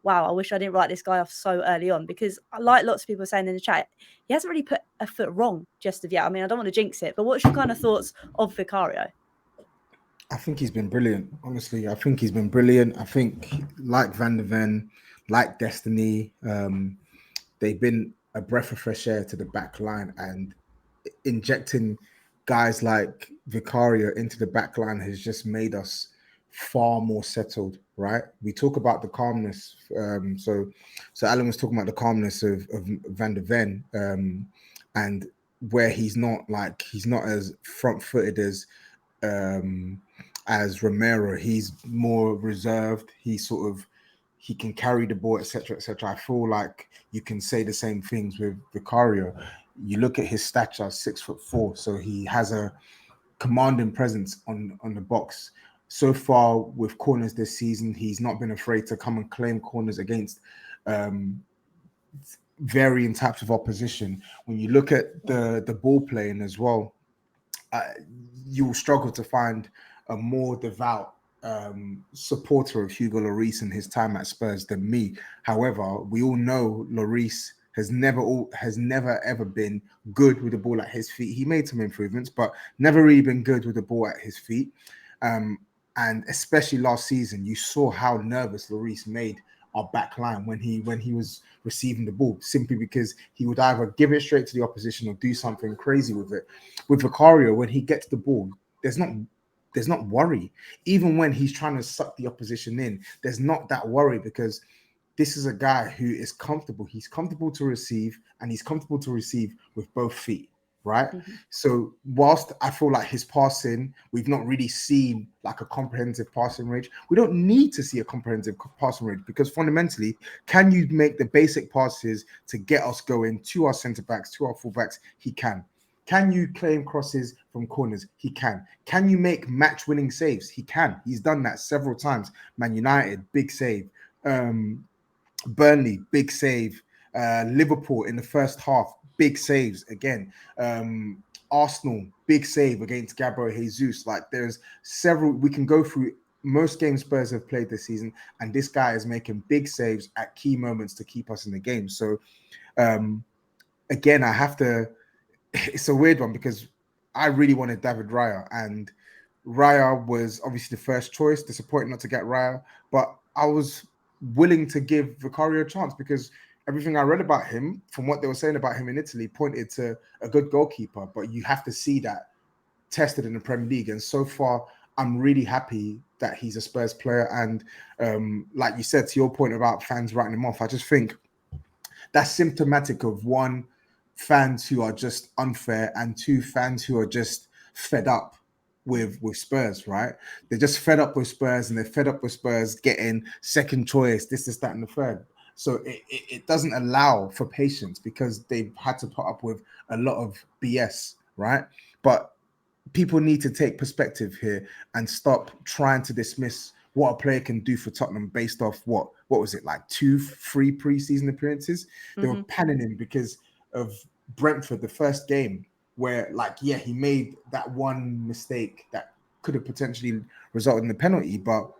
wow, I wish I didn't write this guy off so early on, because like lots of people are saying in the chat, he hasn't really put a foot wrong just of yet. I mean, I don't want to jinx it, but what's your kind of thoughts of Vicario? I think he's been brilliant. Honestly, I think he's been brilliant. I think, like Van der Ven, like Destiny, they've been a breath of fresh air to the back line, and injecting guys like Vicario into the back line has just made us far more settled, right? We talk about the calmness. So Alan was talking about the calmness of Van der Ven, and where he's not as front footed as Romero. He's more reserved. He can carry the ball, etc., etc. I feel like you can say the same things with Vicario. You look at his stature, 6'4", so he has a commanding presence on the box. So far with corners this season, he's not been afraid to come and claim corners against varying types of opposition. When you look at the ball playing as well, you will struggle to find a more devout supporter of Hugo Lloris in his time at Spurs than me. However, we all know Lloris has never ever been good with the ball at his feet. He made some improvements, but never really been good with the ball at his feet. And especially last season, you saw how nervous Lloris made our back line when he was receiving the ball, simply because he would either give it straight to the opposition or do something crazy with it. With Vicario, when he gets the ball, there's not worry. Even when he's trying to suck the opposition in, there's not that worry, because this is a guy who is comfortable. He's comfortable to receive, and he's comfortable to receive with both feet, right? Mm-hmm. So whilst I feel like his passing, we've not really seen like a comprehensive passing range. We don't need to see a comprehensive passing range, because fundamentally, can you make the basic passes to get us going to our centre backs, to our full backs? He can. Can you claim crosses from corners? He can. Can you make match-winning saves? He can. He's done that several times. Man United, big save. Burnley, big save. Liverpool in the first half, big saves again. Arsenal, big save against Gabriel Jesus. Like, there's several, we can go through most games Spurs have played this season, and this guy is making big saves at key moments to keep us in the game. So again, I have to, it's a weird one, because I really wanted David Raya, and Raya was obviously the first choice. Disappointing not to get Raya, but I was willing to give Vicario a chance, because everything I read about him, from what they were saying about him in Italy, pointed to a good goalkeeper. But you have to see that tested in the Premier League, and so far, I'm really happy that he's a Spurs player. And like you said, to your point about fans writing him off, I just think that's symptomatic of, one, fans who are just unfair, and two, fans who are just fed up with Spurs, right? They're just fed up with Spurs, and they're fed up with Spurs getting second choice, this, that, and the third. So it doesn't allow for patience, because they've had to put up with a lot of BS, right? But people need to take perspective here and stop trying to dismiss what a player can do for Tottenham based off what was it, like 2-3 preseason appearances. They were panning him because of Brentford, the first game, where, like, yeah, he made that one mistake that could have potentially resulted in the penalty, but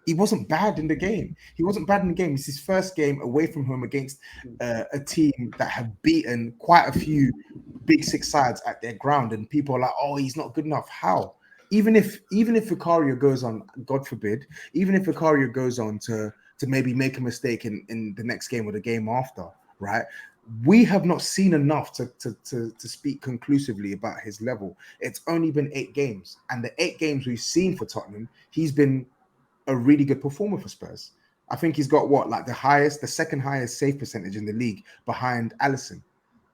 he wasn't bad in the game. He wasn't bad in the game. It's his first game away from home against a team that have beaten quite a few big six sides at their ground, and people are like, "Oh, he's not good enough." How? Even if Vicario goes on, God forbid, even if Vicario goes on to maybe make a mistake in the next game or the game after, right? We have not seen enough to speak conclusively about his level. It's only been 8 games, and the 8 games we've seen for Tottenham, he's been a really good performer for Spurs. I think he's got the second highest save percentage in the league, behind Alisson.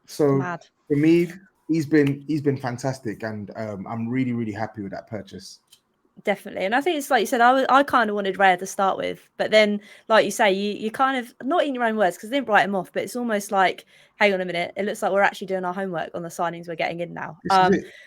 So Mad. for me, he's been fantastic, and I'm really, really happy with that purchase. Definitely. And I think it's like you said, I kind of wanted Raya to start with, but then, like you say, you kind of, not in your own words, because they didn't write him off, but it's almost like, hang on a minute, it looks like we're actually doing our homework on the signings we're getting in now. This is it.